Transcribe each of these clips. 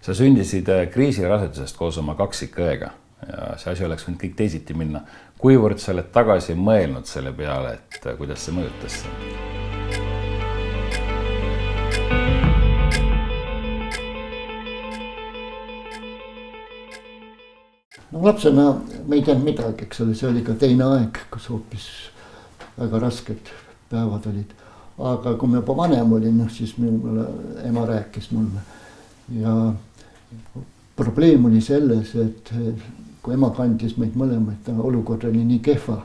Sa sündisid kriisirasedusest koos oma kaksikõega ja see asi oleks võinud kõik teisiti minna. Kuivõrd sa oled tagasi mõelnud selle peale, et kuidas see mõjutas? No lapsena me ei teadnud midagi, eks ole, see oli ka teine aeg, kus hoopis väga rasked päevad olid. Aga kui me juba vanem olin, siis ema rääkis mulle. Ja probleem oli selles, et kui ema kandis meid mõlemaid, olukord oli nii kehva.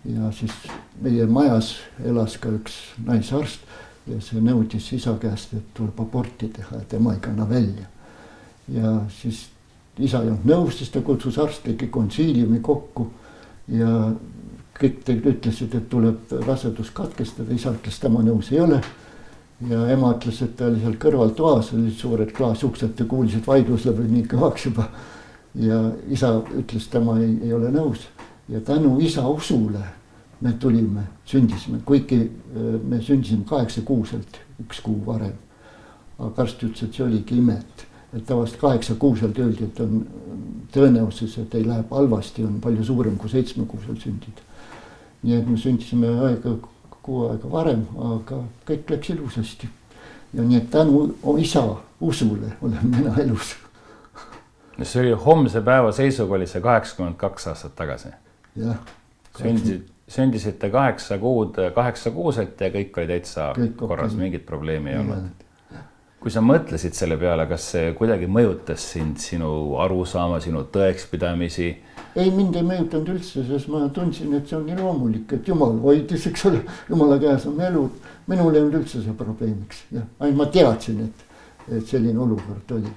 Ja siis meie majas elas ka üks naisarst ja see nõudis isa käest, et tuleb aborti teha, et ema ei kanna välja. Ja siis isa ei olnud nõus, siis ta kutsus arstlikke konsiiliumi kokku ja kõik teid ütlesid, et tuleb rasedus katkestada, isa ütles, tema nõus ei ole. Ja ema ütles, et ta oli seal kõrval toas, olid suured klaasuksed ja kuulisid vaidlusele või nii kõvaks juba. Ja isa ütles, tema ei ole nõus. Ja tänu isa usule me tulime, sündisime, kuigi me sündisime 8-kuuselt, 1 kuu varem. Aga arst ütles, et see oligi ime, et tavast 8-kuuselt öeldi, et on tõenäosus, et ei läheb halvasti, on palju suurem kui 7-kuusel sündida. Nii et me sündisime kuu aega varem, aga kõik läks ilusasti. Ja nii et tänu isa usule olen mina elus. See oli homse päeva seisuga, oli see 82 aastat tagasi. Jah. Sündisite 8 kuuselt ja kõik oli täitsa korras, mingit probleemi ei olnud. Kui sa mõtlesid selle peale, kas see kuidagi mõjutas sind, sinu arusaama, sinu tõekspidamisi? Ei, mind ei mõjutanud üldse, sest ma tundsin, et see on nii loomulik, et Jumal hoidis, eks ole, Jumala käes on elu. Minul ei olnud üldse see probleemiks. Ainult ma teadsin, et selline olukord oli.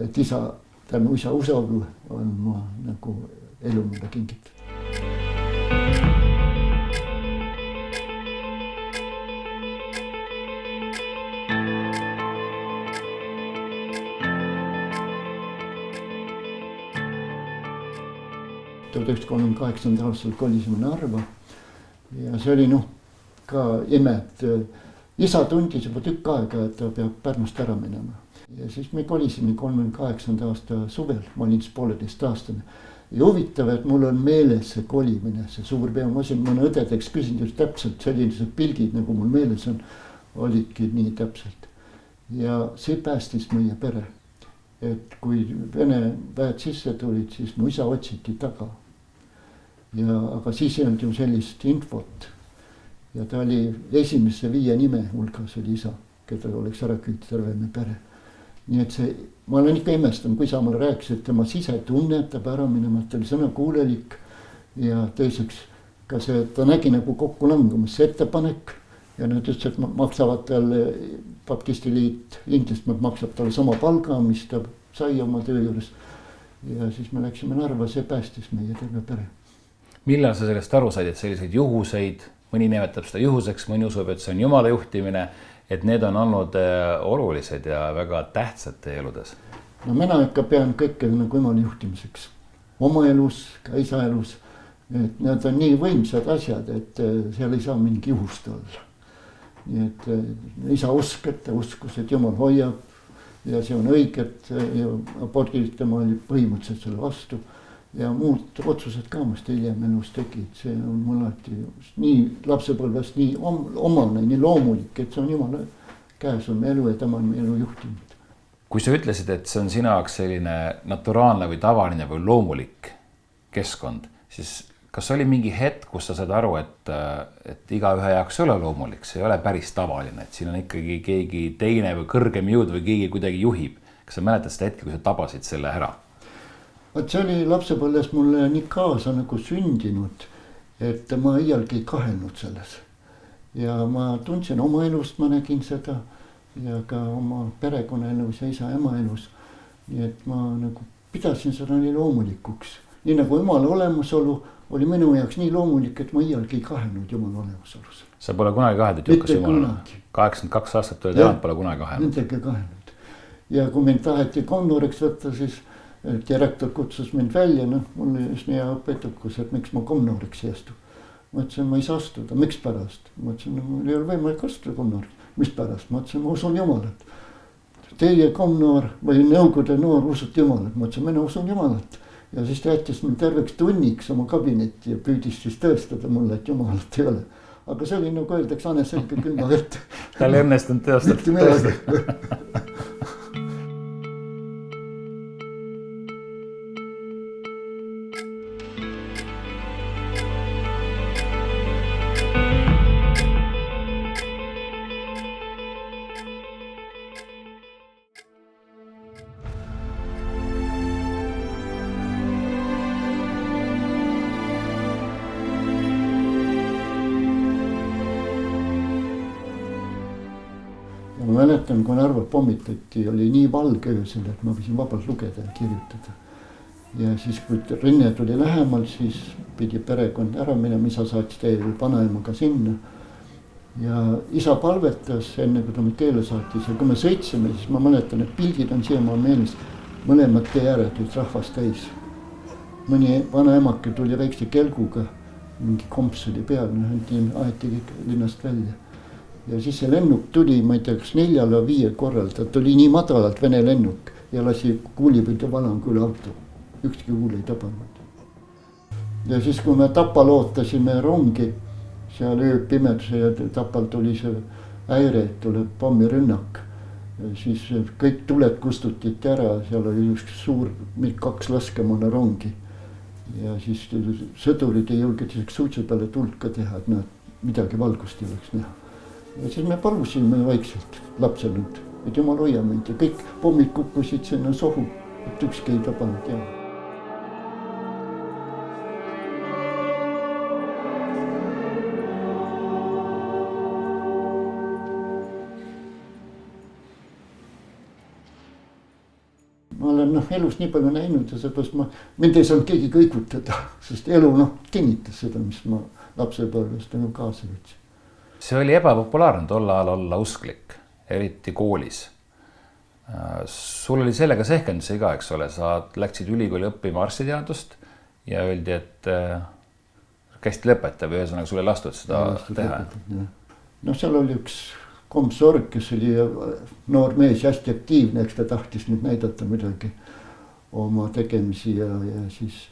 Et tänu isa usavlu on ma nagu elu mulle kingitud. aastal kolisime Narva ja see oli ka ime, et isa tundis juba tükk aega, et ta peab Pärnust ära minema. Ja siis me kolisime 38. aasta suvel, ma olin 1,5-aastane. Ja huvitav, et mul on meeles see kolimine, see suur pea, ma siin mõne õdedeks küsin just täpselt, sellised pildid, nagu mul meeles on, olidki nii täpselt. Ja see päästis meie pere. Et kui Vene väed sisse tulid, siis mu isa otsiti taga. Aga siis ei olnud ju sellist infot. Ja ta oli esimesse 5 nime hulgas oli isa, keda oleks ära küüti terve me pere. Nii et see, ma olen ikka imestanud, kui isa mulle rääkis, et tema sise tunnetab ära minema, et ta oli sõna kuulelik. Ja teiseks ka see, et ta nägi nagu kokku langumas see ettepanek. Ja nad ütles, et maksavad talle Baptistiliit Inglismaalt maksab talle sama palga, mis ta sai oma töö juures. Ja siis me läksime Narva, see päästis meie terve pere. Millal sa sellest aru said, et selliseid juhuseid, mõni nimetab seda juhuseks, mõni usub, et see on Jumala juhtimine, et need on olnud olulised ja väga tähtsad teie eludes? No mina ikka pean kõike nagu Jumala juhtimiseks. Oma elus, ka isa elus. Et need on nii võimsad asjad, et seal ei saa mingi juhust olla. Nii et isa usk, et ta uskus, et Jumal hoiab ja see on õiget ja abordid tema oli põhimõtteliselt selle vastu. Ja muud otsused ka must hiljem elus tegid, see on mul alati nii lapsepõlvest nii omane, nii loomulik, et see on Jumala käes on elu ja tema on elu juhtinud. Kui sa ütlesid, et see on sina jaoks selline naturaalne või tavaline või loomulik keskkond, siis kas oli mingi hetk, kus sa saad aru, et igaühe jaoks ei ole loomulik, see ei ole päris tavaline, et siin on ikkagi keegi teine või kõrgem jõud või keegi kuidagi juhib. Kas sa mäletad seda hetke, kui sa tabasid selle ära? See oli lapsepõlves mulle nii kaasa nagu sündinud, et ma iialgi ei kahelnud selles. Ja ma tundsin oma elust, ma nägin seda ja ka oma perekonna elus ja isa ema elus. Nii et ma nagu pidasin seda nii loomulikuks. Nii nagu Jumala olemasolu oli minu jaoks nii loomulik, et ma iialgi ei kahelnud Jumala olemasolus. Sa pole kunagi kahelnud, Jukas Jumala? 82 aastat oled elanud, pole kunagi kahelnud? Nendega kahelnud. Ja kui mind taheti komnooriks võtta, siis direktor kutsus mind välja, mul oli just nii õpetukus, et miks ma komnooriks ei astu. Ma ütlesin, ma ei saa astuda, miks pärast? Ma ütlesin, mul ei ole võimalik astuda komnooriks. Mis pärast? Ma ütlesin, ma usun Jumalat. teie komnoor või Nõukogude noor usute Jumalat, ma ütlesin, mina usun Jumalat. Ja siis ta jättis mind terveks tunniks oma kabinetti ja püüdis siis tõestada mulle, et Jumalat ei ole. Aga see oli nagu öeldakse, ane selge külma vett. Tal ei õnnestunud teostada. Ma mäletan, kui Narva pommitati, oli nii valge öösel, et ma võisin vabalt lugeda ja kirjutada. Ja siis, kui rinne tuli lähemal, siis pidi perekond ära minema, isa saatis teel vanaemaga sinna. Ja isa palvetas enne, kui ta meid keele saatis. Ja kui me sõitsime, siis ma mäletan, et pildid on siiamaal meeles. Mõlemad tee ääred olid rahvast täis. Mõni vanaemake tuli väikse kelguga, mingi komps oli peal, aeti kõik linnast välja. Ja siis see lennuk tuli, ma ei tea, kas 4 või 5 korral, ta tuli nii madalalt Vene lennuk ja lasi kuulipüüda valangu üle auto. Ükski kuul ei tabanud. Ja siis, kui me Tapal ootasime rongi, seal ööpimeduse ja Tapal tuli see häire, et tuleb pommirünnak. Siis kõik tuled kustutiti ära, seal oli üks suur 2 laskemoona rongi. Ja siis sõdurid ei julged suitsu peale tuld ka teha, et midagi valgust ei oleks näha. Ja siis me palusime vaikselt lapsenud, et Jumal hoia meid ja kõik pommid kukkusid sinna sohu, et ükski ei tabanud ja. Ma olen elus nii palju näinud ja seepärast mind ei saanud keegi kõigutada, sest elu kinnitas seda, mis ma lapsepõlvest kaasa võtsin. See oli ebapopulaarne tol ajal olla usklik, eriti koolis. Sul oli sellega sehkendusi ka, eks ole, sa läksid ülikooli õppima arstiteadust ja öeldi, et käisid lõpeta või ühesõnaga sulle lastud seda teha. No seal oli üks komsorg, kes oli noor mees ja hästi aktiivne, eks ta tahtis nüüd näidata midagi oma tegemisi ja siis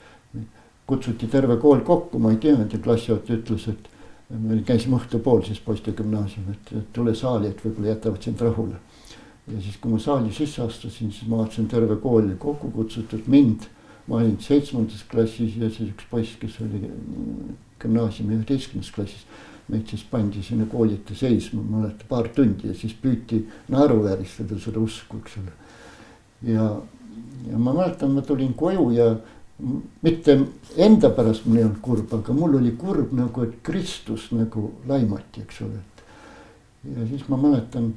kutsuti terve kool kokku, ma ei tea, et klassijuhataja ütles, et me käisime õhtupool siis poiste gümnaasium, et tule saali, et võib-olla jätavad sind rahule. Ja siis, kui ma saali sisse astusin, siis ma vaatasin terve kooli kokku kutsutud mind. Ma olin 7. klassis ja siis üks poiss, kes oli gümnaasiumi 11. klassis. Meid siis pandi sinna koolite seisma, ma mäletan, paar tundi ja siis püüti naeruvääristada seda usku, eks ole. Ja ma mäletan, ma tulin koju ja mitte enda pärast mul ei olnud kurb, aga mul oli kurb nagu, et Kristus nagu laimati, eks ole. Ja siis ma mäletan,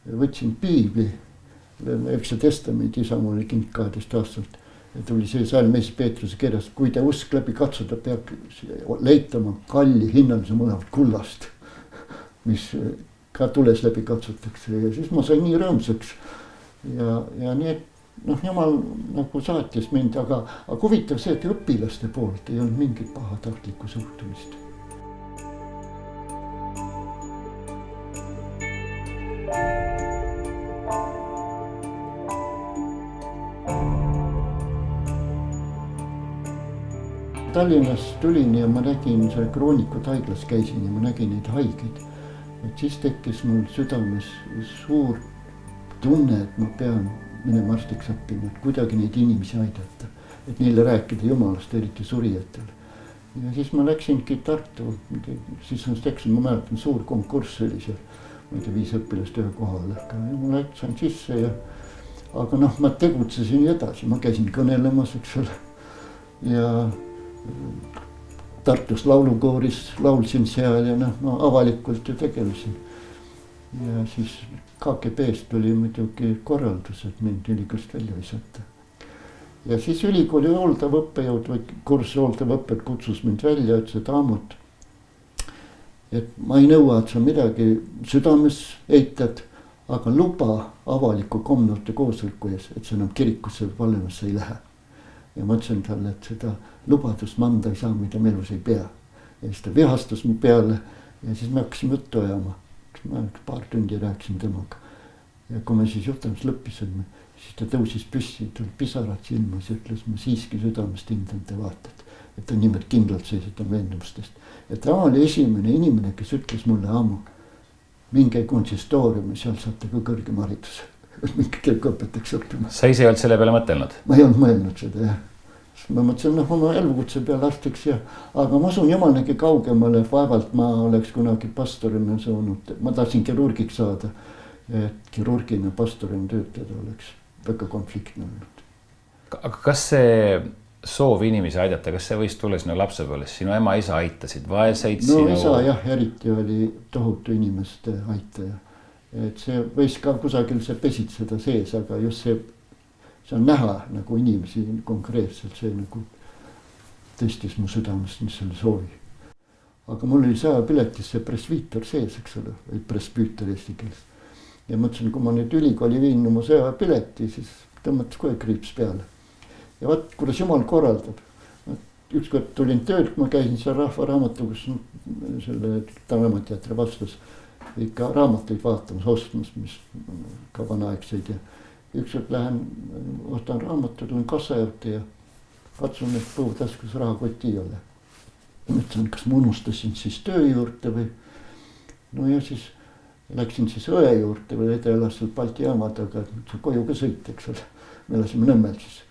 võtsin piibli, Ekstra testamendi, isa mul oli 12 aastalt. Ja tuli see Salm 1. Peetruse kirjas, kui te usk läbi katsuda, peab leitama kalli hinnalise mõlevat kullast, mis ka tules läbi katsutakse. Ja siis ma sain nii rõõmsaks ja nii, et Jumal nagu saatis mind, aga huvitav see, et õpilaste poolt ei olnud mingit pahatahtlikku suhtumist. Tallinnas tulin ja ma nägin seal Kroonikut haiglas käisin ja ma nägin neid haigeid. Et siis tekkis mul südames suur tunne, et ma pean minema arstiks õppima, et kuidagi neid inimesi aidata, et neile rääkida Jumalast, eriti surijatele. Ja siis ma läksingi Tartu, siis on tekst, ma mäletan, suur konkurss oli seal, ma ei tea, 5 õpilast ühe kohale. Ja ma läksin sisse ja, aga ma tegutsesin edasi, ma käisin kõnelemas, eks ole. Ja Tartus laulukooris laulsin seal ja ma avalikult ju tegelesin. Ja siis KGB-st tuli muidugi korraldus, et mind ülikoolist välja visata. Ja siis ülikooli hooldav õppejõud või kursi hooldav õppejõud kutsus mind välja, ütles, et Aamut, et ma ei nõua, et sa midagi südames eitad, aga luba avaliku komnoorte koosoleku ees, et sa enam kirikusse valemasse ei lähe. Ja ma ütlesin talle, et seda lubadust ma anda ei saa, mida me elus ei pea. Ja siis ta vihastas mu peale ja siis me hakkasime juttu ajama. Ma paar tundi rääkisin temaga ja kui me siis juhtumist lõppisime, siis ta tõusis püssi, tuli pisarad silmas ja ütles, ma siiski südamest hindan te vaated. Et ta nimelt kindlalt seisab veendumustest. Et ta oli esimene inimene, kes ütles mulle ammu, minge konsistooriumi, seal saate ka kõrgem hariduse. Mingi keelk õpetaks õppima. Sa ise ei olnud selle peale mõtelnud? Ma ei olnud mõelnud seda, jah. Ma mõtlesin, oma elukutse peale arstiks ja, aga ma usun jumalegi kaugemale, vaevalt ma oleks kunagi pastorina saanud, ma tahtsin kirurgiks saada, et kirurgina pastorina töötada oleks väga konfliktne olnud. Aga kas see soov inimesi aidata, kas see võis tulla sinu lapsepõlves, sinu ema, isa aitasid, vaeseid no sinu? Isa jah, eriti oli tohutu inimeste aitaja, et see võis ka kusagil see pesitseda sees, aga just see on näha nagu inimesi konkreetselt, see nagu tõstis mu südamest, mis selle soovi. Aga mul oli 100 piletis see presviitor sees, eks ole, või presbüüter eesti keeles. Ja mõtlesin, kui ma nüüd ülikooli viin oma 100 pileti, siis tõmmatas kohe kriips peale. Ja vaat, kuidas jumal korraldab. Ükskord tulin töölt, ma käisin seal Rahva Raamatukogus selle Draamateatri vastus ikka raamatuid vaatamas, ostmas, mis ka vanaaegseid ja ükskord lähen, ostan raamatu, tulen kassa juurde ja katsun, et põutaskus rahakoti ei ole. Mõtlesin, kas ma unustasin siis töö juurde või no ja siis läksin siis õe juurde või ta elas seal Balti jaamad, aga koju ka sõit, eks ole. Me elasime Nõmmel siis.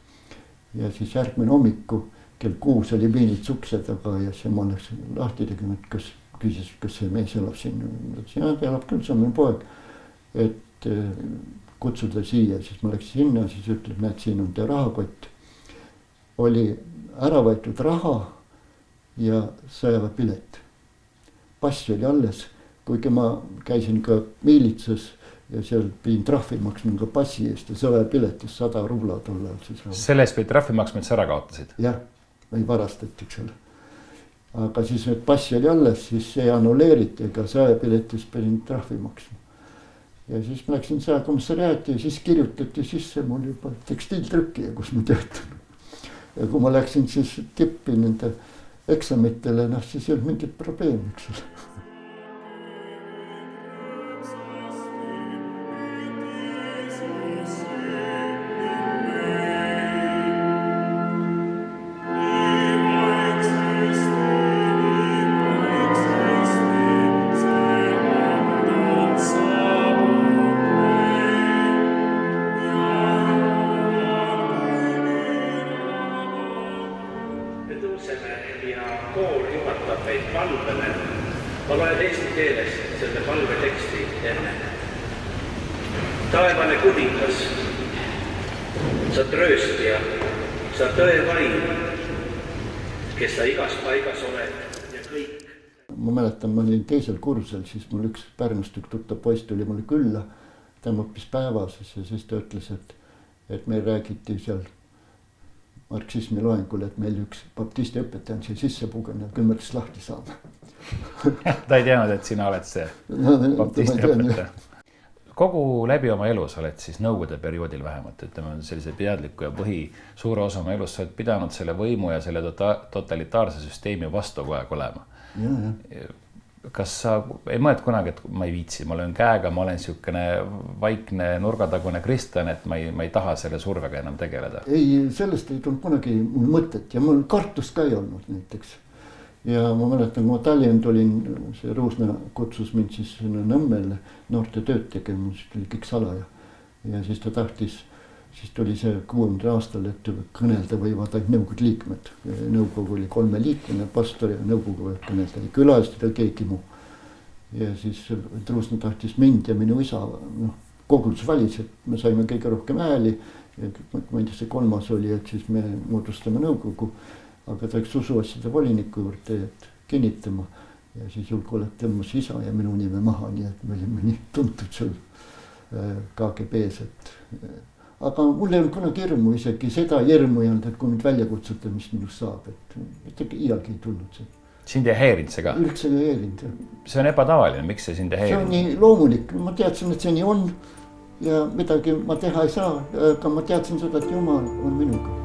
Ja siis järgmine hommiku kell 6 oli piinid ukse taga ja siis ma läksin lahti tegema, et kas küsis, kas see mees elab siin. Ja ta elab küll, see on meil poeg. Et kutsuda siia, siis ma läksin sinna, siis ütleb, näed, siin on te rahakott. Oli ära võetud raha ja sõjaväepilet. Pass oli alles, kuigi ma käisin ka miilitsas ja seal pidin trahvi maksma ka passi eest ja sõjaväepiletis 100 rubla tol ajal. Selle eest pidid trahvi maksma, et sa ära kaotasid? Jah, või varastati, eks ole. Aga siis nüüd passi oli alles, siis see annuleeriti, ega sõjaväepiletis pidin trahvi maksma. Ja siis ma läksin sõjakomissariaati ja siis kirjutati sisse mul juba tekstiiltrükki, kus ma töötan. Ja kui ma läksin siis tippi nende eksamitele, siis ei olnud mingit probleemi, eks ole. Ma loen eesti keeles selle palveteksti enne. Taevane kuningas, sa trööstja, sa tõe vaim, kes sa igas paigas oled ja kõik. Ma mäletan, ma olin teisel kursel, siis mul üks Pärnust üks tuttav poiss tuli mulle külla. Ta õppis päevases ja siis ta ütles, et meil räägiti seal marksismi loengul, et meil üks baptisti õpetaja on siia sisse pugenud, küll me tast lahti saame. Ta ei teadnud, et sina oled see baptisti õpetaja. Kogu läbi oma elus oled siis nõukogude perioodil vähemalt, ütleme sellise teadliku ja suure osa oma elus sa oled pidanud selle võimu ja selle totalitaarse süsteemi vastu kogu aeg olema. Kas sa ei mõelnud kunagi, et ma ei viitsi, ma olen käega, ma olen siukene vaikne nurgatagune kristlane, et ma ei taha selle survega enam tegeleda? Ei, sellest ei tulnud kunagi mul mõtet ja mul kartust ka ei olnud näiteks. Ja ma mäletan, kui ma Tallinn tulin, see Ruusna kutsus mind siis Nõmmele noorte tööd tegema, siis tuli kõik salaja. Ja siis ta tahtis, siis tuli see 60 aastal, et kõnelda võivad ainult nõukogude liikmed. Nõukogu oli 3 liikmene, pastor ja nõukogu võib kõnelda, ei külastada keegi muu. Ja siis Ruusna tahtis mind ja minu isa, kogudus valis, et me saime kõige rohkem hääli. Ja ma ei tea, see 3. oli, et siis me moodustame nõukogu. Aga ta üks usuasjade voliniku juurde, et kinnitama ja siis julgeolek tõmmas isa ja minu nime maha, nii et me olime nii tuntud seal KGB-s, aga mul ei olnud kunagi hirmu, isegi seda hirmu ei olnud, et kui mind välja kutsuta, mis minust saab, et mitte iialgi ei tulnud see. Sind ei häirinud see ka? Üldse ei häirinud. See on ebatavaline, miks see sind ei häirinud? See on nii loomulik, ma teadsin, et see nii on ja midagi ma teha ei saa, aga ma teadsin seda, et Jumal on minuga.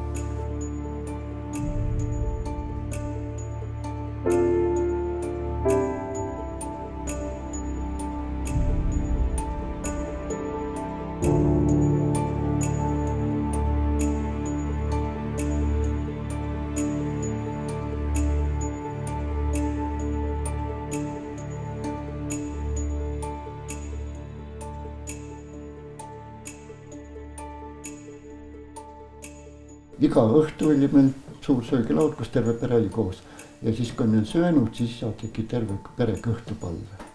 iga õhtu oli meil suur söögilaud, kus terve pere oli koos. Ja siis, kui me söönud, siis isa tegi terve perega õhtupalve.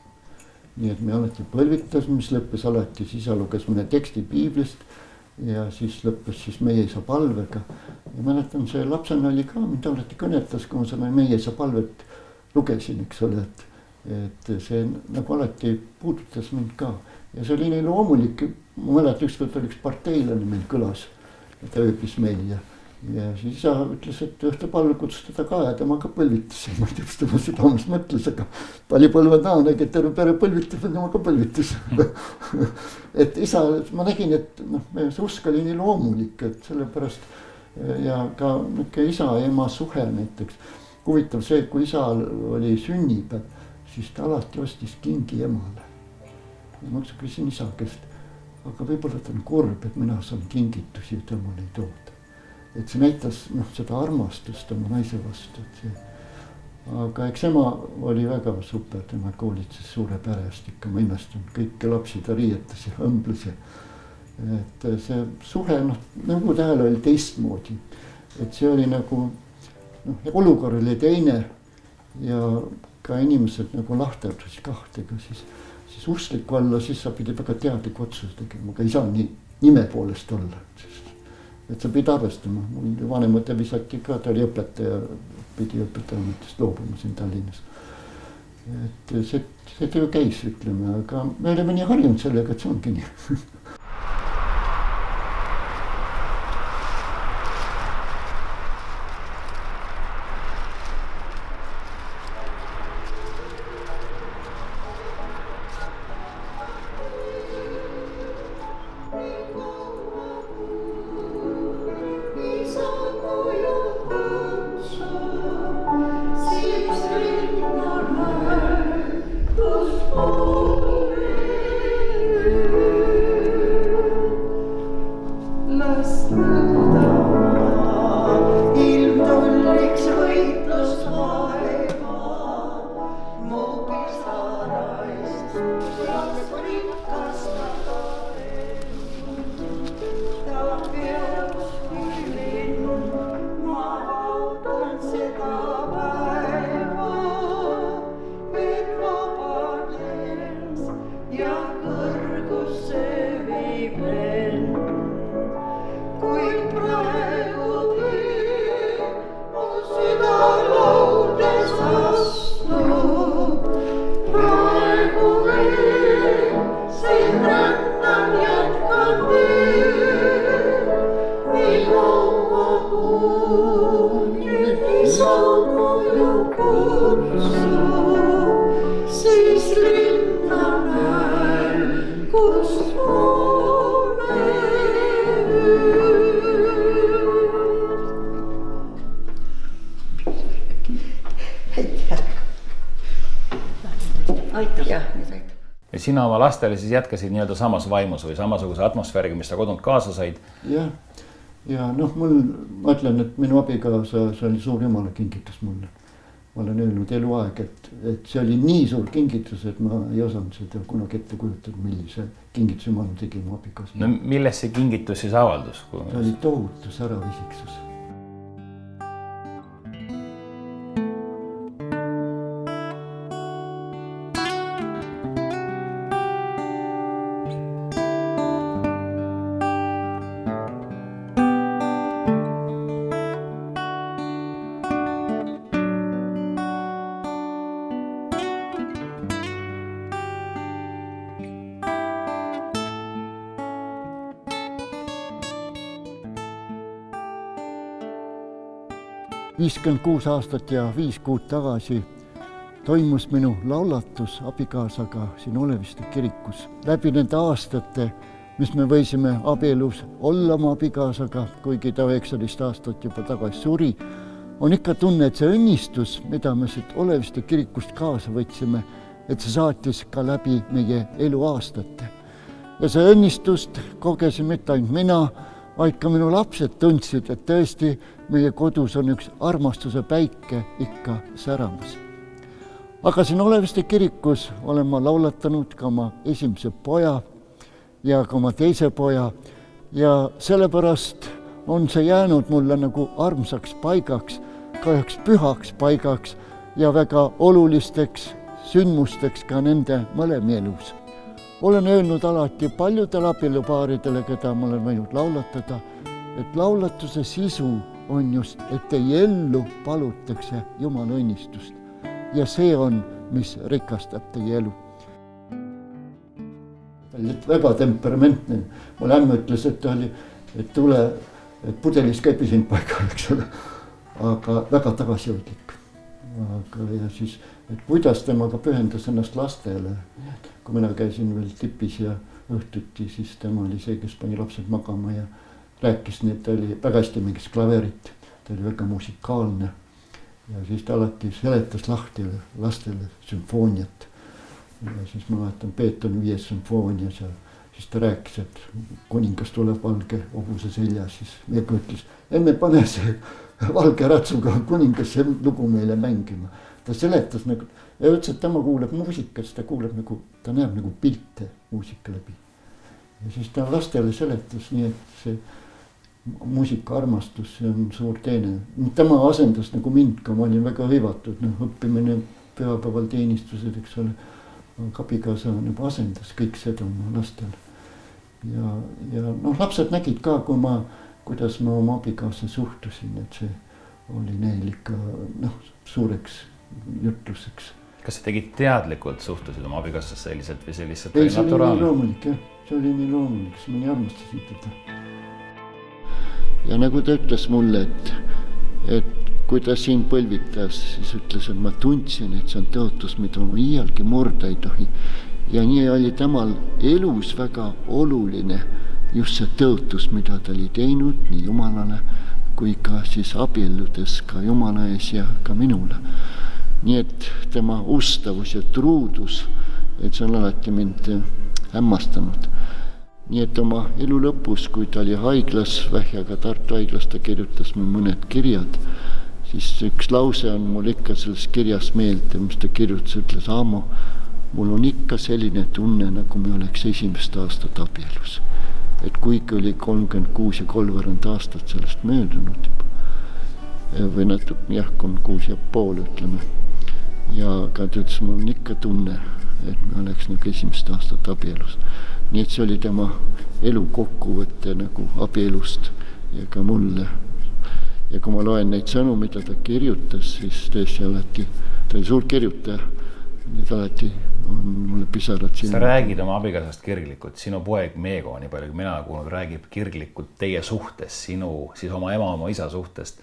Nii et me alati põlvitas, mis lõppes alati, siis isa luges mõne teksti piiblist ja siis lõppes siis meie isa palvega. Ja mäletan, see lapsena oli ka, mind alati kõnetas, kui ma seda meie isa palvet lugesin, eks ole, et see nagu alati puudutas mind ka. Ja see oli nii loomulik, ma mäletan, ükskord oli üks parteilane meil külas, ta ööbis meil ja siis isa ütles, et õhtupalve kutsustada ka ja tema ka põlvitas. Ma ei tea, kas tema südames mõtles, aga ta oli põlvedana, et terve pere põlvitas ja tema ka põlvitas. Et isa, ma nägin, et meie usk oli nii loomulik, et sellepärast ja ka isa ja ema suhe näiteks. Huvitav see, kui isa oli sünnipäev, siis ta alati ostis kingi emale. Ja ma küsin isa käest, aga võib-olla ta on kurb, et mina saan kingitusi ja temal ei tooda. Et see näitas seda armastust oma naise vastu. Aga eks ema oli väga super, tema koolitses suure perest ikka, ma imestan, kõiki lapsi ta riietas ja õmbles. Et see suhe, nõukogude ajal oli teistmoodi. Et see oli nagu, olukord oli teine ja ka inimesed nagu lahterdusid kahtega, siis uskliku alla, siis sa pidi väga teadlik otsus tegema, aga ei saa nii nime poolest olla. Et sa pidi arvestama, mul vanemate visati ka, ta oli õpetaja, pidi õpetajametest loobuma siin Tallinnas. Et see töö käis, ütleme, aga me oleme nii harjunud sellega, et see ongi nii. Ja sina oma lastele siis jätkasid nii-öelda samas vaimus või samasuguse atmosfääriga, mis sa kodunt kaasa said? Ja mul, ma ütlen, et minu abikaasa, see oli suur jumala kingitus mulle. Ma olen öelnud eluaeg, et see oli nii suur kingitus, et ma ei osanud seda kunagi ette kujutada, millise kingitus jumala tegi mu abikaasa. No milles see kingitus siis avaldus? See oli tohutu säravisiksus. Viiskümmend 6 aastat ja 5 kuud tagasi toimus minu laulatus abikaasaga siin Oleviste kirikus. Läbi nende aastate, mis me võisime abielus olla oma abikaasaga, kuigi ta 19 aastat juba tagasi suri, on ikka tunne, et see õnnistus, mida me siit Oleviste kirikust kaasa võtsime, et see saatis ka läbi meie eluaastate. Ja see õnnistust kogesin mitte ainult mina, vaid ka minu lapsed tundsid, et tõesti meie kodus on üks armastuse päike ikka säramas. Aga siin Oleviste kirikus olen ma laulatanud ka oma esimese poja ja ka oma teise poja ja sellepärast on see jäänud mulle nagu armsaks paigaks, ka üheks pühaks paigaks ja väga olulisteks sündmusteks ka nende mõlemi elus. Olen öelnud alati paljudele abielupaaridele, keda ma olen võinud laulatada, et laulatuse sisu on just, et teie ellu palutakse Jumala õnnistust. Ja see on, mis rikastab teie elu. Ta oli väga temperamentne. Mul ämm ütles, et ta oli, et tule, et pudelis käibi sind paika, eks ole. Aga väga tagasihoidlik. Aga ja siis, et kuidas temaga pühendas ennast lastele. Kui mina käisin veel tipis ja õhtuti, siis tema oli see, kes pani lapsed magama ja rääkis, nii, ta oli väga hästi mingis klaverit. Ta oli väga musikaalne. Ja siis ta alati seletas lahti lastele sümfooniat. Ja siis ma vaatan Beethoveni 5. sümfoonias ja siis ta rääkis, et kuningas tuleb valge hobuse seljas. Siis Meeko ütles, emme pane see valge ratsuga kuningas see lugu meile mängima. Ta seletas nagu, ja ütles, et tema kuuleb muusikat, ta kuuleb nagu, ta näeb nagu pilte muusika läbi. Ja siis ta lastele seletas nii, et see muusikaarmastus, see on suur teene. Tema asendas nagu mind, kui ma olin väga hõivatud, õppimine pühapäeval teenistused, eks ole. Abikaasa nagu asendas kõik seda oma lastel. Ja lapsed nägid ka, kuidas ma oma abikaasa suhtusin, et see oli neil ikka suureks jutluseks. Kas sa tegid teadlikult suhtusid oma abikaasast selliselt või see lihtsalt oli naturaalne? See oli nii loomulik, jah. See oli nii loomulik, siis ma nii armastasin teda. Ja nagu ta ütles mulle, et kui ta siin põlvitas, siis ütles, et ma tundsin, et see on tõotus, mida ma iialgi murda ei tohi. Ja nii oli temal elus väga oluline just see tõotus, mida ta oli teinud nii Jumalale kui ka siis abielludes ka Jumala ees ja ka minule. Nii et tema ustavus ja truudus, et see on alati mind hämmastanud. Nii et oma elu lõpus, kui ta oli haiglas, vähjaga Tartu haiglas, ta kirjutas mul mõned kirjad, siis üks lause on mul ikka selles kirjas meelde, mis ta kirjutas, ütles, Aamo, mul on ikka selline tunne, nagu me oleks 1. aastat abielus. Et kuigi oli 36 ja 3 aastat sellest möödunud, või natuke, jah, 36,5 ütleme. Ja ka ta ütles, mul on ikka tunne, et me oleks nagu 1. aastat abielus. Nii et see oli tema elu kokkuvõtte nagu abielust ja ka mulle. Ja kui ma loen neid sõnu, mida ta kirjutas, siis tõesti alati, ta oli suur kirjutaja, nii alati on mulle pisarad silma. Sa räägid oma abikaasast kirglikult, sinu poeg Meego, nii palju kui mina kuulnud, räägib kirglikult teie suhtes, sinu, siis oma ema, oma isa suhtest.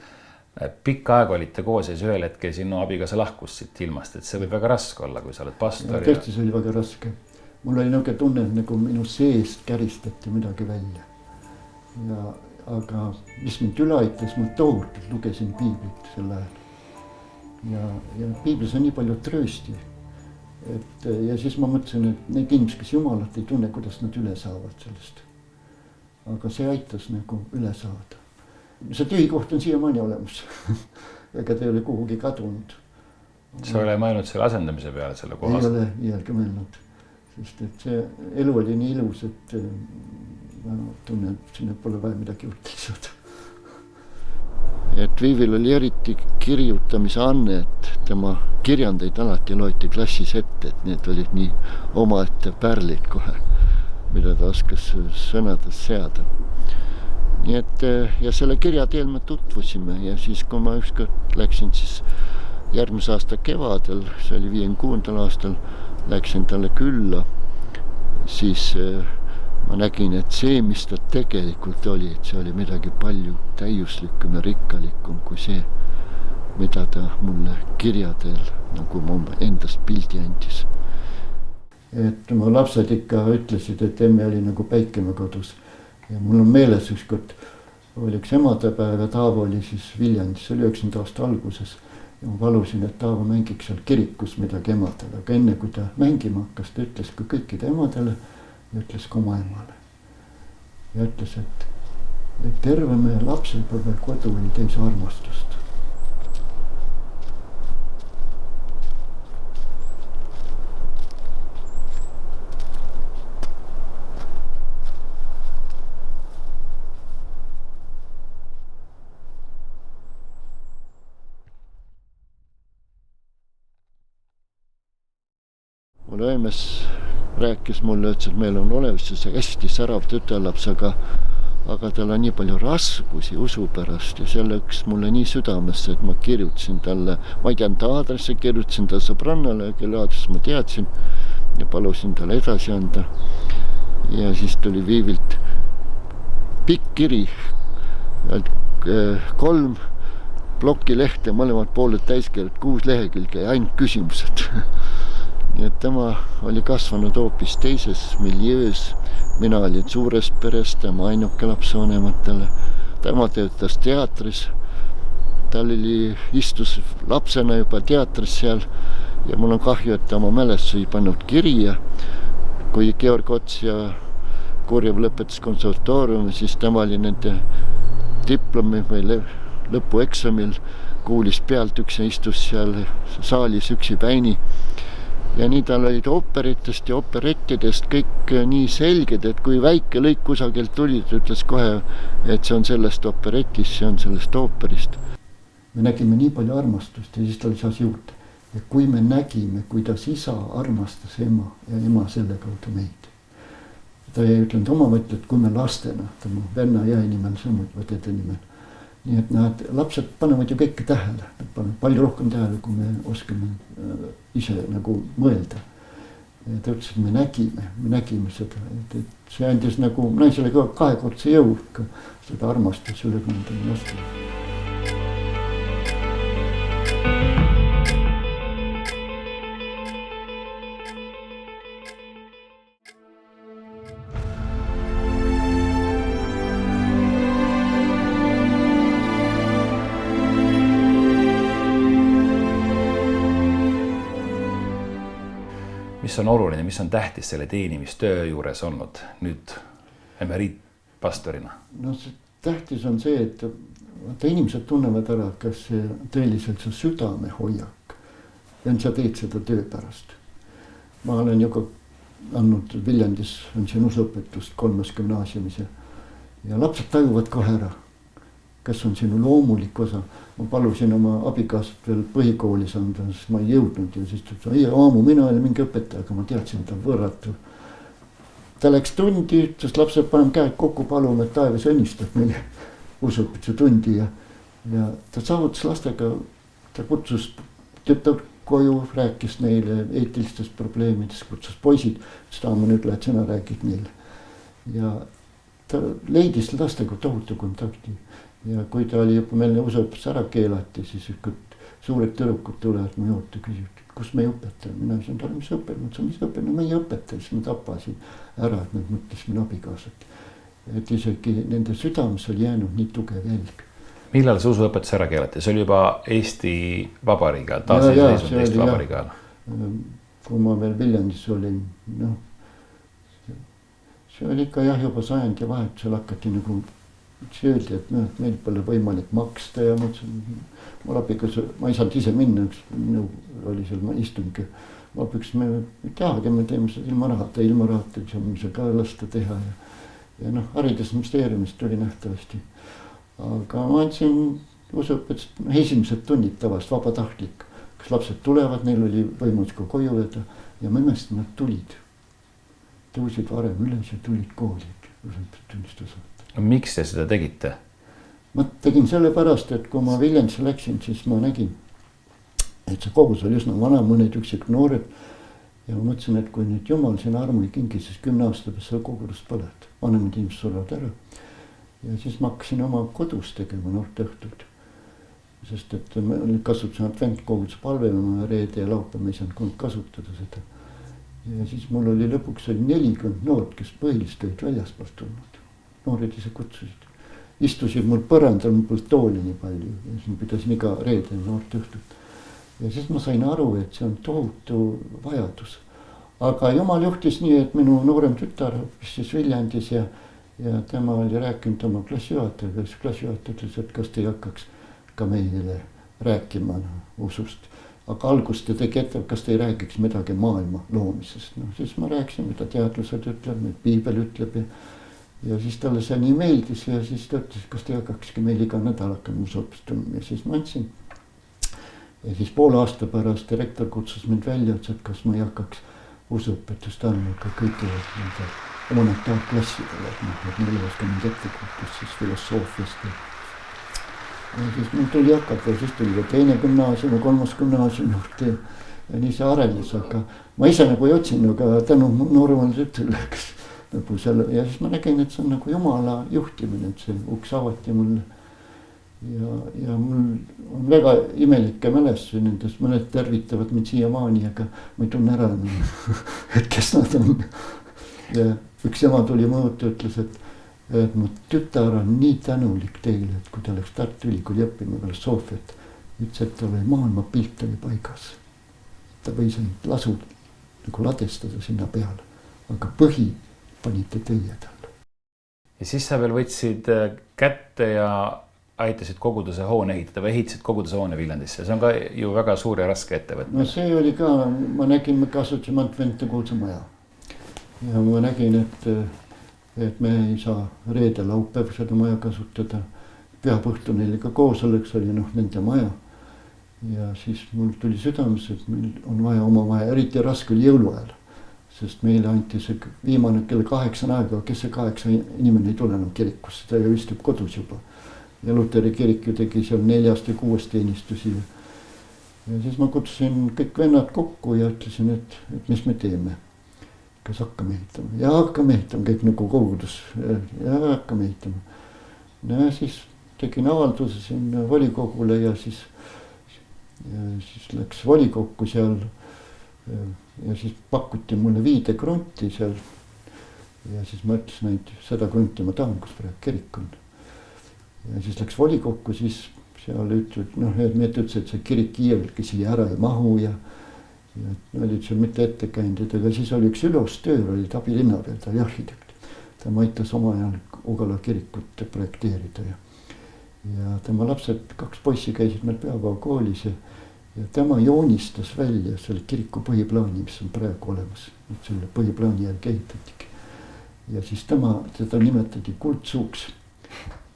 Pikka aega olite koos ja ühel hetkel sinu abikaasa lahkus siit ilmast, et see võib väga raske olla, kui sa oled pastor. Ja tõesti, see oli väga raske. Mul oli nõuke tunne, nagu minu seest käristati midagi välja. Aga mis mind üle aitas, ma tohutult lugesin piiblit sel ajal. Ja piiblis on nii palju tröösti. Ja siis ma mõtlesin, et need inimesed, kes Jumalat ei tunne, kuidas nad üle saavad sellest. Aga see aitas nagu üle saada. See tühi koht on siiamaani olemas. Ega ta ei ole kuhugi kadunud. Sa ole mõelnud selle asendamise peale selle kohast? Ei ole iialgi mõelnud. Sest et see elu oli nii ilus, et ma tunnen, et sinne pole vaja midagi juurde lisada. Et Viivil oli eriti kirjutamise anne, et tema kirjandeid alati loeti klassis ette, et need olid nii omaette pärlid kohe, mida ta oskas sõnades seada. Nii et ja selle kirja teel me tutvusime ja siis, kui ma ükskord läksin siis järgmise aasta kevadel, see oli 56. aastal, läksin talle külla, siis ma nägin, et see, mis ta tegelikult oli, et see oli midagi palju täiuslikum ja rikkalikum kui see, mida ta mulle kirjadel, nagu ma endast pildi andis. Et mu lapsed ikka ütlesid, et emme oli nagu päikeme kodus. Ja mul on meeles ükskord, oli üks emadepäev ja Taavo oli siis Viljandis, see oli 9. aasta alguses. Ja ma palusin, et Taavo mängiks seal kirikus midagi emadele, aga enne kui ta mängima hakkas, ta ütles ka kõikide emadele ja ütles ka oma emale. Ja ütles, et terve meie lapsepõlve kodu oli täis armastust. mul õemes rääkis mulle, ütles, et meil on olemas see hästi särav tütarlaps, aga tal on nii palju raskusi usu pärast ja see läks mulle nii südamesse, et ma kirjutasin talle, ma ei teadnud ta aadressi, kirjutasin ta sõbrannale, kelle aadress ma teadsin ja palusin talle edasi anda. Ja siis tuli Viivilt pikk kiri, 3 plokilehte, mõlemad pooled täiskirjad, 6 lehekülge ja ainult küsimused. Nii et tema oli kasvanud hoopis teises miljöös. Mina olin suurest perest, tema ainuke lapsevanematele. Tema töötas teatris. Tal istus lapsena juba teatris seal ja mul on kahju, et ta oma mälestusi pannud kirja. Kui Georg Ots ja Kurjev lõpetas konservatooriumi, siis tema oli nende diplomi või lõpueksamil, kuulis pealt üks ja istus seal saalis üksi päini. Ja nii tal olid ooperitest ja operettidest kõik nii selged, et kui väike lõik kusagilt tuli, ta ütles kohe, et see on sellest operetist, see on sellest ooperist. Me nägime nii palju armastust ja siis ta lisas juurde. Ja kui me nägime, kuidas isa armastas ema ja ema selle kaudu meid. Ta ei ütlenud oma mõtted, kui me lastena, tema venna jäi nimel, samuti või teda nimel. Nii et nad lapsed panevad ju kõike tähele, nad panevad palju rohkem tähele, kui me oskame ise nagu mõelda. Ja ta ütles, et me nägime seda, et see andis nagu naisele ka 2-kordse jõu, seda armastus üle kandama lastele. Mis on oluline, mis on tähtis selle teenimistöö juures olnud nüüd emeriitpastorina? No see tähtis on see, et inimesed tunnevad ära, kas see tõeliselt see südame hoiak ja sa teed seda töö pärast. Ma olen ju ka andnud Viljandis, on siin usõpetust 3. gümnaasiumis ja lapsed tajuvad kohe ära, kas on sinu loomulik osa. Ma palusin oma abikaasat veel põhikoolis anda, sest ma ei jõudnud ja siis ta ütles, ei aamu, mina olen mingi õpetaja, aga ma teadsin, ta võrratu. Ta läks tundi, sest lapsed paneme käed kokku, palume, et taevas õnnistab meile usõpetuse tundi ja ta saavutas lastega, ta kutsus tütar koju, rääkis neile eetilistest probleemidest, kutsus poisid, seda ma nüüd lähed sõna räägid neile. Ja ta leidis lastega tohutu kontakti. Ja kui ta oli juba meelne usõpus ära keelati, siis suured tõrukud tulevad mu juurde küsivad, kus me õpetame. Mina ütlesin, et mis õpetame, mis õpetame, no me ei õpeta, siis me tapasin ära, et nad mõtlesin abikaasat. Et isegi nende südames oli jäänud nii tugev jälg. Millal see usuõpetus ära keelati? See oli juba Eesti Vabariiga, taasiseseisvunud Eesti Vabariiga. Kui ma veel Viljandis olin, see oli ikka juba sajandi vahetusel hakati nagu see öeldi, et meil pole võimalik maksta ja mul abikas, ma ei saanud ise minna, minu oli seal, ma istungi. Ma abikas, me ei tahagi, me teeme seda ilma rahata, saame see ka lasta teha ja haridusministeeriumist tuli nähtavasti. Aga ma andsin usõpetust esimesed tunnid tavast vabatahtlik, kas lapsed tulevad, neil oli võimalus ka koju jääda ja ma imestan, nad tulid. Tõusid varem üles ja tulid kooli usõpetustunnist osa. Miks te seda tegite? Ma tegin selle pärast, et kui ma Viljandisse läksin, siis ma nägin, et see kogus oli üsna vana, mõned üksik noored. Ja ma mõtlesin, et kui nüüd Jumal sinna armu ei kingi, siis 10 aasta peale seal kogudust põled. Vanemad inimesed surevad ära. Ja siis ma hakkasin oma kodus tegema noorteõhtult. Sest et ma kasutasin adventkoguduse palvema reede ja laupäeva, ma ei saanud kasutada seda. Ja siis mul oli lõpuks 40 noort, kes põhilist olid väljaspoolt tulnud. Noored ise kutsusid. Istusid mul põrandal, mul polnud tooli nii palju ja siis ma pidasin iga reede noort õhtut. Ja siis ma sain aru, et see on tohutu vajadus. Aga Jumal juhtis nii, et minu noorem tütar õppis siis Viljandis ja tema oli rääkinud oma klassijuhatajaga, kes klassijuhataja ütles, et kas te ei hakkaks ka meile rääkima usust. Aga algust te tegi ette, kas te ei räägiks midagi maailma loomisest. Siis ma rääkisin, mida teadlused ütleb, Piibel ütleb ja siis talle see nii meeldis ja siis ta ütles, kas te hakkakski meil iga nädal hakkama usõpetust ja siis ma andsin. Ja siis poole aasta pärast direktor kutsus mind välja, et kas ma ei hakkaks usuõpetust andma ka kõikidele nende humanitaarklassidele, et neil ei oska mind ettekujutust siis filosoofiast. Ja siis mul tuli hakata, siis tuli ka teine gümnaasium ja kolmas gümnaasium juurde ja nii see arenes, aga ma ise nagu ei otsinud, aga tänu nooremale tütrele, kes nagu selle ja siis ma nägin, et see on nagu Jumala juhtimine, et see uks avati mulle. Ja mul on väga imelikke mälestusi nendest, mõned tervitavad mind siiamaani, aga ma ei tunne ära, et kes nad on. Ja üks ema tuli mõõtu, ütles, et mu tütar on nii tänulik teile, et kui ta läks Tartu Ülikooli õppima filosoofiat, ütles, et tal oli maailma pilt oli paigas. Ta võis end lasud nagu ladestada sinna peale, aga põhi panite teie talle. Ja siis sa veel võtsid kätte ja aitasid koguduse hoone ehitada või ehitasid koguduse hoone Viljandisse. See on ka ju väga suur ja raske ettevõtmine. No see oli ka, ma nägin, me kasutasime Advente kuulsa maja. Ja ma nägin, et me ei saa reede laupäev seda maja kasutada. Pühapäeval neil ka koosoleks oli nende maja. Ja siis mul tuli südames, et meil on vaja oma maja, eriti raske oli jõuluajal. Sest meile anti see viimane kell 8 aega, kes see 8 inimene ei tule enam kirikusse, ta ju istub kodus juba. Ja Luteri kirik ju tegi seal 4. ja 6. teenistusi. Ja siis ma kutsusin kõik vennad kokku ja ütlesin, et mis me teeme. Kas hakkame ehitama? Ja hakkame ehitama, kõik nagu kogudus. Ja hakkame ehitama. Ja siis tegin avalduse sinna volikogule ja siis läks volikokku seal. Ja siis pakuti mulle 5 krunti seal. Ja siis ma ütlesin, et seda krunti ma tahan, kus praegu kirik on. Ja siis läks volikokku, siis seal ütlesid, me ütlesid, et see kirik iielgi siia ära ei mahu ja olid seal mitte ettekäindid, aga siis oli üks ülostöör, oli abilinna peal, ta oli arhitekt. Ta aitas oma ajal Ugala kirikut projekteerida ja tema lapsed, 2 poissi käisid meil pühapäevakoolis ja tema joonistas välja selle kiriku põhiplaani, mis on praegu olemas. Selle põhiplaani järgi ehitatigi. Ja siis teda nimetati kuldsuuks.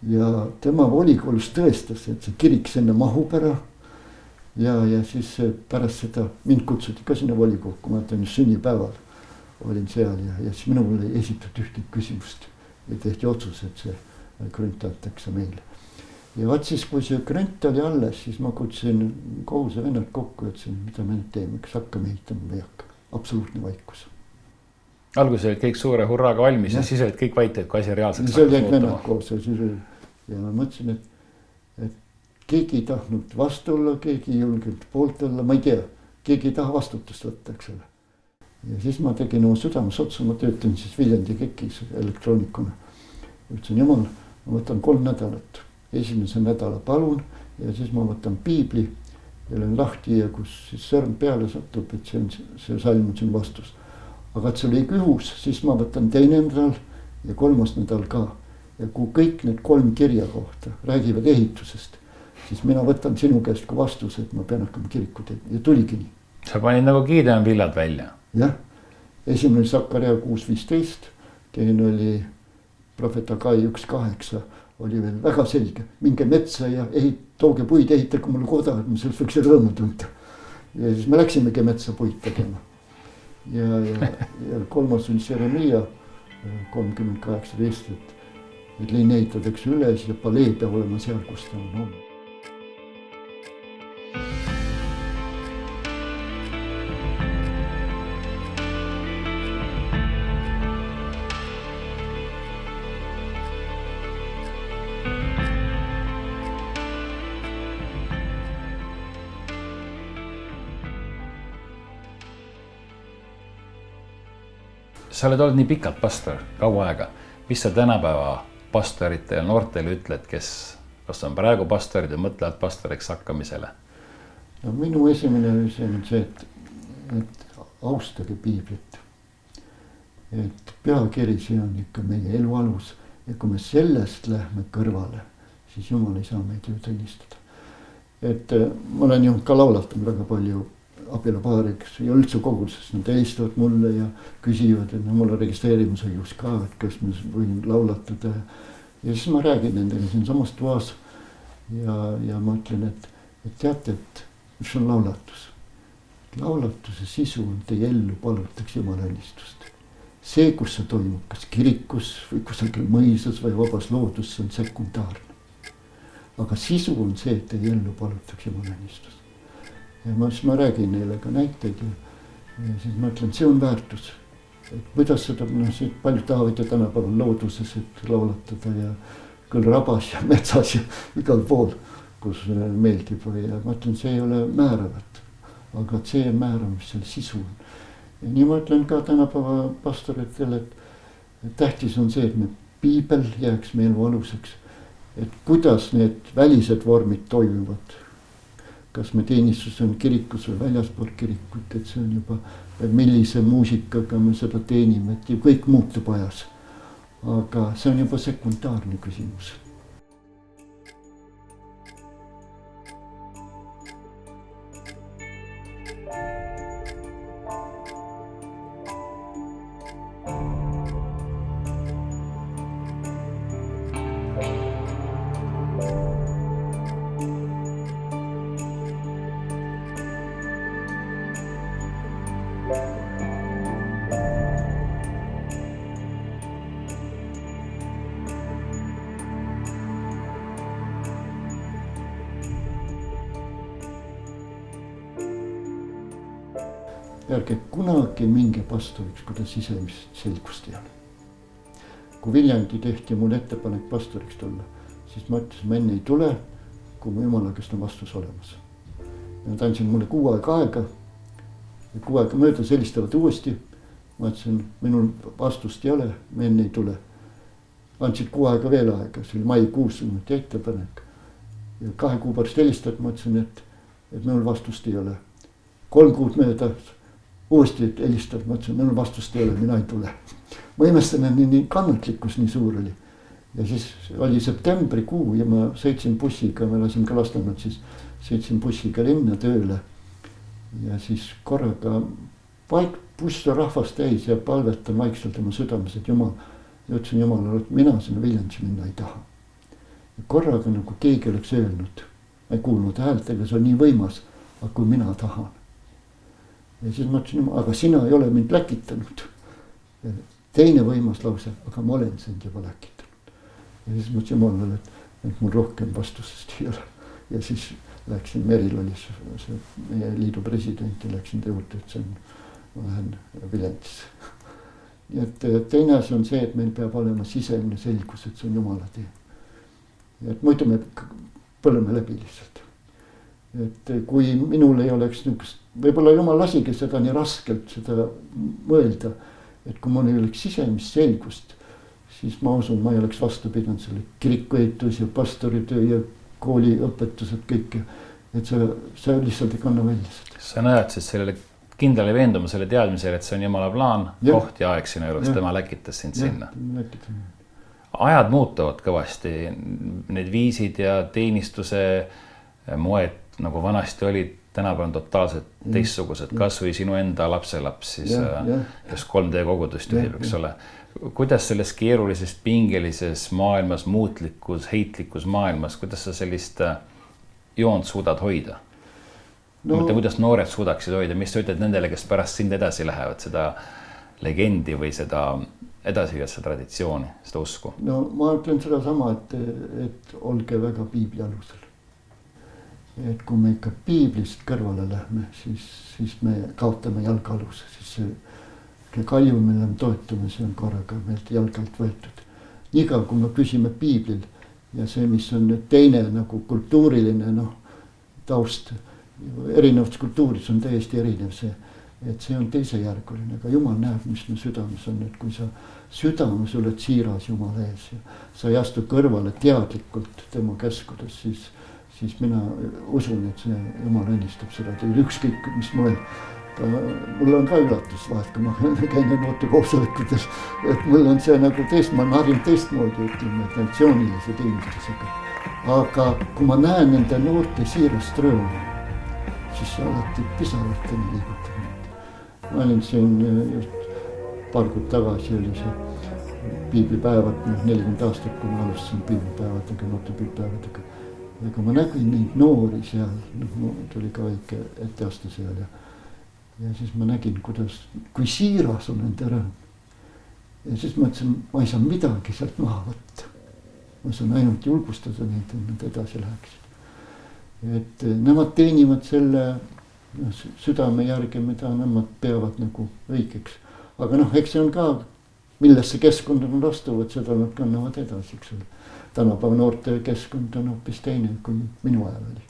Ja tema volikoolus tõestas, et see kirik sinna mahub ära. Ja siis pärast seda mind kutsuti ka sinna volikokku, ma olen sünnipäeval olin seal ja siis minul ei esitatud ühtegi küsimust. Ja tehti otsus, et see krünt antakse meile. Ja vaat siis, kui see krünt oli alles, siis ma kutsusin kohuse vennad kokku, ütlesin, mida me nüüd teeme, kas hakkame ehitama või hakka. Absoluutne vaikus. Alguses olid kõik suure hurraaga valmis ja siis olid kõik vaiteid, kui asi reaalseks hakkas muutuma. Vennad koos ja ma mõtlesin, et keegi ei tahtnud vastu olla, keegi ei julgenud poolt olla, ma ei tea, keegi ei taha vastutust võtta, eks ole. Ja siis ma tegin oma südames otsa, ma töötan siis Viljandi KEK-is elektroonikuna. Ütlesin, jumal, ma võtan 3 nädalat. Esimese nädala palun ja siis ma võtan piibli ja olen lahti ja kus siis sõrm peale satub, et see salm on siin vastus. Aga et see oli ühus, siis ma võtan 2. nädal ja 3. nädal ka. Ja kui kõik need 3 kirja kohta räägivad ehitusest, siis mina võtan sinu käest ka vastuse, et ma pean hakkama kirikut ja tuligi nii. Sa panid nagu Gideon villad välja? Jah, esimene oli Sakaria 6.15, teine oli prohvet Hagai 1.8, oli veel väga selge. Minge metsa ja tooge puid, ehitage mulle koda, et ma sellest võiks rõõmu tunda. Ja siis me läksimegi metsa puid tegema. Ja 3. oli Jeremia 30.18, et lein ehitatakse üles ja palee peab olema seal, kus ta on olnud. Sa oled olnud nii pikalt pastor, kaua aega. Mis sa tänapäeva pastorite ja noortele ütled, kas on praegu pastorid ja mõtlevad pastoriks hakkamisele? No, minu esimene oli see, et austage piiblit. Et pühakiri see on ikka meie elu alus ja kui me sellest lähme kõrvale, siis Jumal ei saa meid ju tõnistada. Et ma olen ju ka laulatanud väga palju abielupaariks ja üldse koguduses, nad helistavad mulle ja küsivad, et mul on registreerimisõigus ka, et kas ma võin laulatada. Ja siis ma räägin nendega siin samas toas ja ma ütlen, et teate, et mis on laulatus. laulatuse sisu on teie ellu palutakse Jumala õnnistust. See, kus see toimub, kas kirikus või kusagil mõisas või vabas loodus, see on sekundaarne. Aga sisu on see, et teie ellu palutakse Jumala õnnistust. Ja ma räägin neile ka näiteid ja siis ma ütlen, see on väärtus. Et kuidas seda, paljud tahavad ja tänapäeval looduses, et laulatada ja küll rabas ja metsas ja igal pool, kus meeldib. Ja ma ütlen, see ei ole määravat, aga see määrab, mis selle sisu on. Ja nii ma ütlen ka tänapäeva pastoritele, et tähtis on see, et me piibel jääks meil aluseks, et kuidas need välised vormid toimivad. Kas me teenistus on kirikus või väljaspool kirikut, et see on juba, millise muusikaga me seda teenime, et kõik muutub ajas. Aga see on juba sekundaarne küsimus. Ärge kunagi minge pastoriks, kui ta sisemist selgust ei ole. Kui Viljandi tehti mul ettepanek pastoriks tulla, siis ma ütlesin, ma enne ei tule, kui mu Jumala käest on vastus olemas. Nad andsid mulle 6 aega ja 6 aega mööda helistavad uuesti. Ma ütlesin, minul vastust ei ole, ma enne ei tule. Andsid 6 aega veel aega, see oli maikuus ettepanek. Ja 2 kuu pärast helistavad, ma ütlesin, et minul vastust ei ole. 3 kuud mööda uuesti helistavad, ma ütlesin, minul vastust ei ole, mina ei tule. Ma imestan, et nii kannatlikkus nii suur oli. Ja siis oli septembrikuu ja ma sõitsin bussiga, ma elasin ka Lasnamäel, siis sõitsin bussiga linna tööle. Ja siis korraga buss on rahvast täis ja palvetan vaikselt oma südames, et Jumal, ja ütlesin Jumalale, et mina sinna Viljandisse minna ei taha. Ja korraga nagu keegi oleks öelnud, ma ei kuulnud häält, ega see on nii võimas, aga kui mina tahan. Ja siis ma ütlesin, aga sina ei ole mind läkitanud. Teine võimas lause, aga ma olen sind juba läkitanud. Ja siis ma ütlesin Jumalale, et mul rohkem vastusest ei ole. Ja siis läksin, Meril oli see meie liidu president ja läksin juurde, et ma lähen Viljandisse. Nii et teine asi on see, et meil peab olema sisemine selgus, et see on Jumala tee. Ja et muidu me põleme läbi lihtsalt. Et kui minul ei oleks niisugust, võib-olla Jumal lasigi seda nii raskelt seda mõelda, et kui mul ei oleks sisemist selgust, siis ma usun, ma ei oleks vastu pidanud selle kirikuehitus ja pastoritöö ja kooliõpetused kõik. Et see lihtsalt ei kanna välja seda. Sa näed siis sellele kindlale veendumusele teadmisele, et see on Jumala plaan, koht ja aeg sinu elus, tema läkitas sind sinna. Ajad muutuvad kõvasti, need viisid ja teenistuse moed nagu vanasti olid, tänapäeval on totaalselt teistsugused, kas või sinu enda lapselaps, siis kes 3D kogudust juhib, eks ole. Kuidas selles keerulises, pingelises maailmas, muutlikus, heitlikus maailmas, kuidas sa sellist joont suudad hoida? No, mõtle, kuidas noored suudaksid hoida, mis sa ütled nendele, kes pärast sind edasi lähevad, seda legendi või seda edasikässa traditsiooni, seda usku? No ma ütlen seda sama, et olge väga piibli alusel. Et kui me ikka piiblist kõrvale lähme, siis me kaotame jalgaluse, siis see kalju, mille me toetame, see on korraga meilt jalgalt võetud. Niga, kui me püsime piiblil ja see, mis on teine nagu kultuuriline taust, erinevast kultuuris on täiesti erinev see, et see on teisejärguline, aga Jumal näeb, mis me südames on, et kui sa südames oled siiras Jumala ees ja sa ei astu kõrvale teadlikult tema käskudes, siis mina usun, et see Jumal õnnistab seda teil ükskõik, mis moel. Mul on ka üllatus vahet, kui ma käin noorte koosolekutel, et mul on see nagu ma harjun teistmoodi, ütleme, traditsioonilise teenistusega. Aga kui ma näen nende noorte siirast rõõmu, siis alati pisarateni liigutab mind. Ma olin siin just paar kuud tagasi, oli see piiblipäevad, 40 aastat, kui ma alustasin piiblipäevadega, noorte piiblipäevadega. Ja kui ma nägin neid noori seal, tuli ka väike etteaste seal ja siis ma nägin, kui siiras on nende rõõm. ja siis ma ütlesin, ma ei saa midagi sealt maha võtta. ma saan ainult julgustada neid, et nad edasi läheksid. et nemad teenivad selle südame järgi, mida nemad peavad nagu õigeks. aga noh, eks see on ka, millesse keskkonda nad astuvad, seda nad kannavad edasi, eks ole. tänapäeva noorte keskkond on hoopis teine, kui minu ajal oli.